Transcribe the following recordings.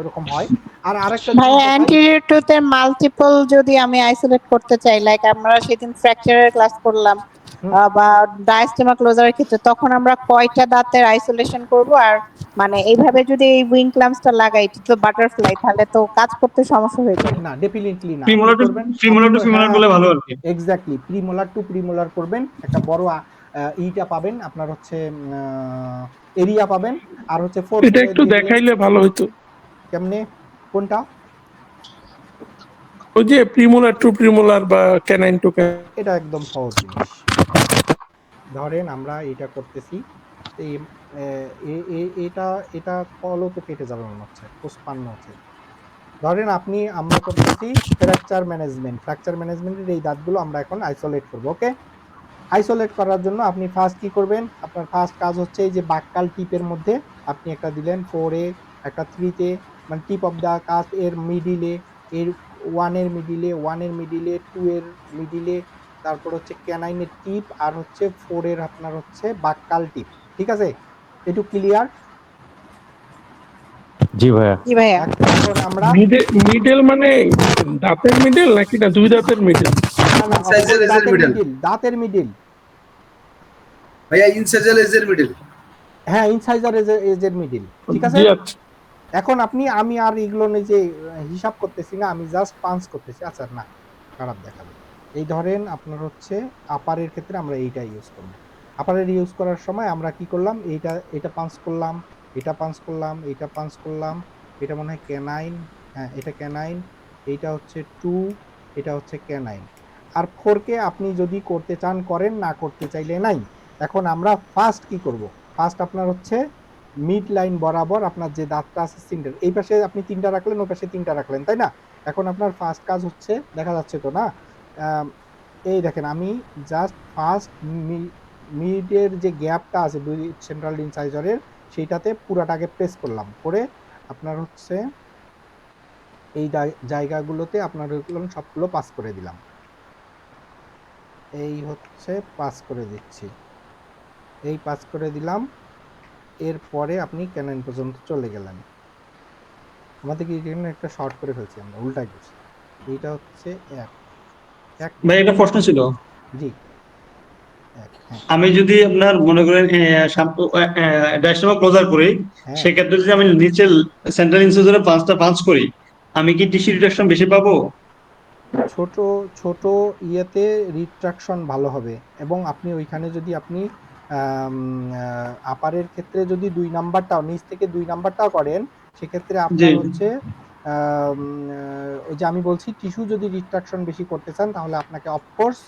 এরকম হয়। আর আরেকটা ভাই জিনিস দেখাই, অ্যান্টেরিয়র টুথ এর মাল্টিপল যদি আমি আইসোলেট করতে চাই, লাইক আমরা সেদিন ফ্র্যাকচারের ক্লাস করলাম বা ডায়াস্টেমা ক্লোজারের ক্ষেত্রে, তখন আমরা কয়টা দাঁতের আইসোলেশন করব? আর মানে এইভাবে যদি এই উইং ক্ল্যাম্পসটা লাগাই, এটা তো বাটারফ্লাই, তাহলে তো কাজ করতে সমস্যা হয়ে যাবে। না ডেফিনেটলি না, আপনি প্রিমোলার টু করবেন, আপনি প্রিমোলার টু ফিমোলার হ্যাঁ করলে ভালো আর কি। এক্স্যাক্টলি প্রিমোলার টু প্রিমোলার করবেন, একটা বড় ইটা পাবেন, আপনার হচ্ছে এরিয়া পাবেন, আর হচ্ছে ফোর্স এটা একটু দিয়ে দিলেন। দেখাইলে ভালো হইতো। কেমনে, কোনটা? ওই যে প্রিমোলার টু প্রিমোলার বা ক্যানাইন টু ক্যানাইন। এটা একদম সহজ জিনিস। ধরেন আমরা এটা করতেছি, এই এটা এটা কলও তো কেটে যাবে মনে হচ্ছে, পুষ্পান্ন হচ্ছে। ধরেন আমরা করতেছি ফ্র্যাকচার ম্যানেজমেন্টের এই দাঁতগুলো আমরা এখন আইসোলেট করব। ওকে, আইসোলেট করার জন্য আপনি ফার্স্ট কি করবেন, আপনার ফার্স্ট কাজ হচ্ছে এই যে বাক্কাল টিপের মধ্যে আপনি একটা দিলেন 4 এ, একটা 3 তে, মানে টিপ অফ দা কাস্ট এর মিডিলে, এর 1 এর মিডিলে, 1 এর মিডিলে, 2 এর মিডিলে, তারপর হচ্ছে ক্যানাইনের টিপ, আর হচ্ছে 4 এর আপনার হচ্ছে বাক্কাল টিপ। ঠিক আছে, একটু ক্লিয়ার? জি ভাইয়া। জি ভাইয়া। এখন আমরা মিডল মানে দাঁতের মিডল নাকি না দুই দাঁতের মিডল? দাঁতের মিডিল ভাইয়া ইনসাইজার এজের মিডল। হ্যাঁ, ইনসাইজার এজের মিডিল। ঠিক আছে, জি আচ্ছা। এখন আমি আর এগুলো যে হিসাব করতেছি না, আমি জাস্ট পাঞ্চ করতেছি। আচ্ছা না, খারাপ দেখাবে। এই ধরেন আপনার হচ্ছে আপারের ক্ষেত্রে আমরা এইটা ইউজ করব। আপারের ইউজ করার সময় আমরা কি করলাম, এটা পাঞ্চ করলাম, এটা পাঞ্চ করলাম, এটা পাঞ্চ করলাম, এটা মনে হয় ক্যানাইন, হ্যাঁ এটা ক্যানাইন, এইটা হচ্ছে 2, এটা হচ্ছে ক্যানাইন। আর 4 কে আপনি যদি করতে চান করেন, না করতে চাইলে নাই। এখন আমরা ফার্স্ট কি করব, ফার্স্ট আপনার হচ্ছে মিড লাইন বরাবর আপনার যে দাঁতটা আছে সিন্টার, এই পাশে আপনি 3টা রাখলেন, ওই পাশে 3টা রাখলেন, তাই না? এখন আপনার ফার্স্ট কাজ হচ্ছে, দেখা যাচ্ছে তো না, এই দেখেন আমি জাস্ট ফার্স্ট মিডের যে গ্যাপটা আছে দুই সেন্ট্রাল ইনসাইজারের, সেইটাতে পুরাটাকে প্রেস করলাম, করে আপনার হচ্ছে এই জায়গাগুলোতে আপনার সবগুলো পাস করে দিলাম। এই হচ্ছে পাস করে দিচ্ছি, এই পাস করে দিলাম। এরপরে আপনি ক্যানাইন পর্যন্ত চলে গেলেন। আমাদের কি এখানে একটা শর্ট করে ফেলছি, আমরা উল্টা গেছি। এইটা হচ্ছে এক ভাই একটা প্রশ্ন ছিল, জি হ্যাঁ আমি যদি আপনার মনে করেন ডায়াস্টেমা ক্লোজার করি, হ্যাঁ, সেক্ষেত্রে যদি আমি নিচে সেন্ট্রাল ইনসিজরে পাঁচ করি, আমি কি টিস্যু রিডাকশন বেশি পাবো? ছোট ছোট ইয়েতে রিট্রাকশন ভালো হবে, এবং আপনি ওইখানে যদি আপনি আপারের ক্ষেত্রে যদি 2 নাম্বারটাও নিচ থেকে 2 নাম্বারটাও করেন, সেক্ষেত্রে জি, আপনার হচ্ছে ওই যে আমি বলছি টিস্যু যদি রিট্রাকশন বেশি করতে চান, তাহলে আপনাকে অফকোর্স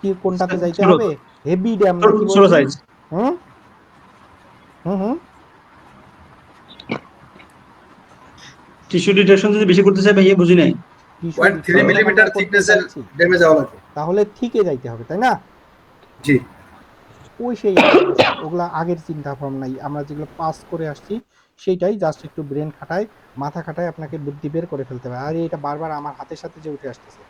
কি কোনটাতে যাইতে ছোট হবে, হেভি ড্যাম নাকি ছোট বললেন? সাইজ। হুম হুম হুম টিস্যু রিডাকশন যদি বেশি করতে চাই ভাইয়া, বুঝি নাই। টিস্যু 0.3 রিট্রাকশন আমরা মিলিমিটার করতে থিকনেসের চাচ্ছি, ড্যামেজ যাওয়া লাগে। তাহলে ঠিকই যাইতে হবে, তাই না? জি। ওই সেই আগের ওগুলা আগের চিন্তা ভাবনাই, আমরা যেগুলো পাস করে আসছি সেইটাই, জাস্ট একটু ব্রেন খাটায়, মাথা খাটায় আপনাকে বুদ্ধি বের করে ফেলতে হবে। আর এটা বারবার আমার হাতের সাথে যে উঠে আসতেছে,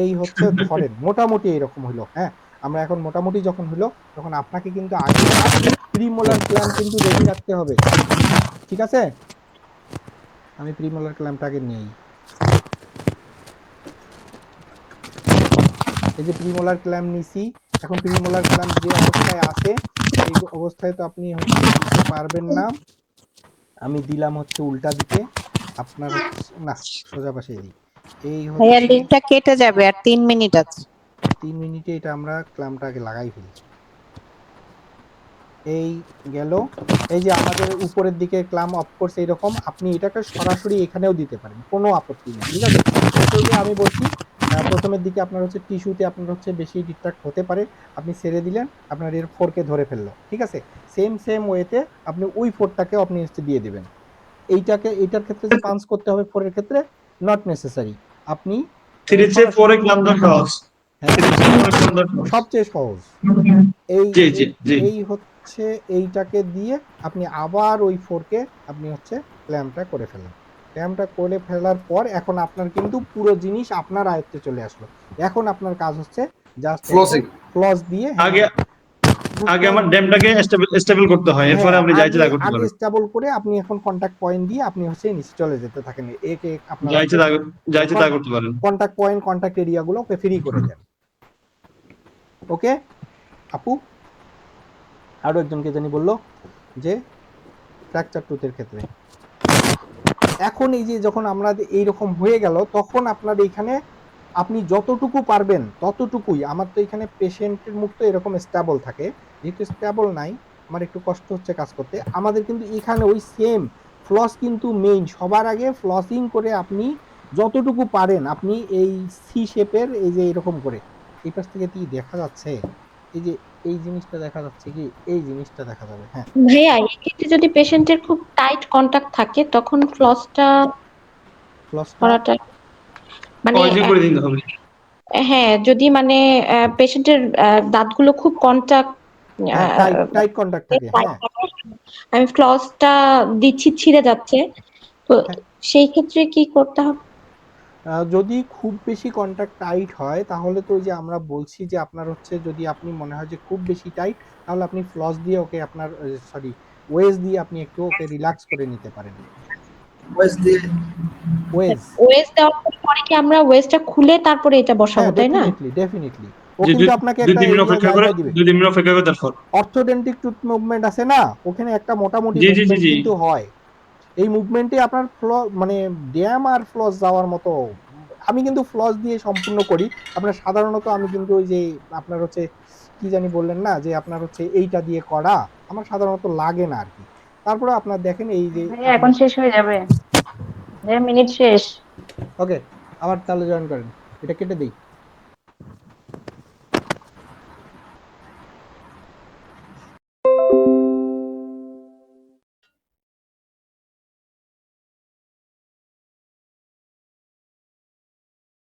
এই হচ্ছে ধরেন মোটামুটি এরকম হইলো। হ্যাঁ, আমরা এখন মোটামুটি যখন হইলো, তখন আপনাকে কিন্তু আগে প্রিমোলার ক্ল্যাম্প কিন্তু রেডি রাখতে হবে। ঠিক আছে, আমি প্রিমোলার ক্ল্যাম্পটা আগে নেই। এই যে প্রিমোলার ক্ল্যাম্প নিছি, এখন প্রিমোলার ক্ল্যাম্প যে অবস্থায় আছে, সেই অবস্থায় তো আপনি হচ্ছে দিতে পারবেন না। আমি দিলাম হচ্ছে উল্টা দিকে, আপনার হচ্ছে না, সোজা পাশে দিই। এই ভাইয়া হচ্ছে লিঙ্কটা কেটে যাবে, আর 3 মিনিট আছে। 3 মিনিটে এটা আমরা ক্ল্যাম্পটাকে লাগাই ফেলি। এই গেল, এই যে আমাদের উপরের দিকে ক্ল্যাম্প অফকোর্স এইরকম, আপনি এটাকে সরাসরি এখানেও দিতে পারেন, কোনো আপত্তি নেই। ঠিক আছে, যে আমি বলছি প্রথমের দিকে আপনার হচ্ছে টিস্যুতে আপনার হচ্ছে বেশি ডিস্ট্রাক্ট হতে পারে, আপনি ছেড়ে দিলেন, আপনার এর 4কে ধরে ফেললো। ঠিক আছে, সেম ওয়েতে আপনি ওই 4টাকে আপনি হচ্ছে দিয়ে দিবেন। এইটার ক্ষেত্রে যে পাঞ্চ করতে হবে 4 এর ক্ষেত্রে নট নেসেসারি, আপনি থ্রির চেয়ে সরাসরি, পরে ক্লামটা সহজ। হ্যাঁ থ্রির চেয়ে পরে ক্লামটা সহজ। সবচেয়ে সহজ। এই জি জি এই জি। এই হচ্ছে এইটাকে দিয়ে আপনি আবার ওই 4কে আপনি হচ্ছে ক্ল্যাম্পটা করে ফেলেন। ক্ল্যাম্পটা করে ফেলার পর এখন আপনার কিন্তু পুরো জিনিস আপনার আয়ত্তে চলে আসলো। এখন আপনার কাজ হচ্ছে জাস্ট হচ্ছে ফ্লসিং। ফ্লস দিয়ে, হ্যাঁ আগে আগে আমার ড্যামটাকে স্টেবল করতে হয়, এরপরে হ্যাঁ, আপনি যা ইচ্ছা তা করতে আগে পারেন। স্টেবল করে আপনি এখন কন্টাক্ট পয়েন্ট দিয়ে আপনি হচ্ছে নিচে চলে যেতে থাকেন, এক এক আপনার যা ইচ্ছা তা করতে পারেন। কন্টাক্ট পয়েন্ট কন্টাক্ট এরিয়া গুলো ওকে ফ্রি করে দেন। ওকে আপু, আরো একজনকে জানি বললো যে ফ্র্যাকচার টুথের ক্ষেত্রে এখন এই যে যখন আমরা এইরকম হয়ে গেল, তখন আপনার এখানে আপনি যতটুকু পারবেন ততটুকুই, আমার তো এখানে পেশেন্টের মুখ তো এরকম স্টেবল থাকে, যেহেতু স্টেবল নাই আমার একটু কষ্ট হচ্ছে কাজ করতে। আমাদের কিন্তু এখানে ওই সেম ফ্লস কিন্তু মেইন, সবার আগে ফ্লসিং করে আপনি যতটুকু পারেন আপনি এই সি শেপের এই যে এরকম করে, এই পাশ থেকে কি দেখা যাচ্ছে, এই যে এই জিনিসটা দেখা যাচ্ছে কি, এই জিনিসটা দেখা যাবে। হ্যাঁ ভাইয়া এক্ষেত্রে যদি পেশেন্টের খুব টাইট কন্টাক্ট থাকে তখন ফ্লসটা ফ্লসটা করাটা মানে পয়জিং করে দিতে হবে। হ্যাঁ, যদি মানে পেশেন্টের দাঁতগুলো খুব কন্টাক্ট হ্যাঁ টাইট কন্টাক্ট থাকে। হ্যাঁ আমি ফ্লসটা দিচ্ছি ছিঁড়ে যাচ্ছে, তো হ্যাঁ সেই ক্ষেত্রে কি করতে হবে? যদি খুব বেশি কন্টাক্ট টাইট হয় তাহলে তো ওই যে আমরা বলছি যে আপনার হচ্ছে যদি আপনি মনে হয় যে খুব বেশি টাইট, তাহলে আপনি ফ্লস দিয়ে ওকে আপনার সরি ওয়েজ দিয়ে আপনি একটু ওকে রিল্যাক্স করে নিতে পারেন। ভয়েস দিয়ে ওয়েজ, ওয়েজ দেওয়ার পরে কি আমরা ওয়েজটা খুলে তারপরে এটা বসাবো, হ্যাঁ তাই না? ডেফিনেটলি ও যে কিন্তু আপনাকে দুই একটা তিন মিনিট এরিয়া অপেক্ষা করে, জায়গা দিবে। 2 মিনিট অপেক্ষা করে তারপর। অর্থোডেন্টিক টুথ মুভমেন্ট আছে না, ওখানে একটা মোটামুটি জি জি জি মুভমেন্ট জি কিন্তু হয়। এই মুভমেন্টে আপনার মানে ড্যাম আর ফ্লস যাওয়ার মতো, আমি কিন্তু ফ্লস দিয়ে সম্পূর্ণ করি। আপনার সাধারণত আমি কিন্তু ওই যে আপনার হচ্ছে কি জানি বললেন না যে আপনার হচ্ছে এইটা দিয়ে করা আমার সাধারণত লাগে না আর কি। তারপরে আপনার দেখেন এই যে ভাইয়া এখন শেষ হয়ে যাবে, ভাইয়া মিনিট শেষ। ওকে আবার তাহলে জয়েন করেন, এটা কেটে দেই।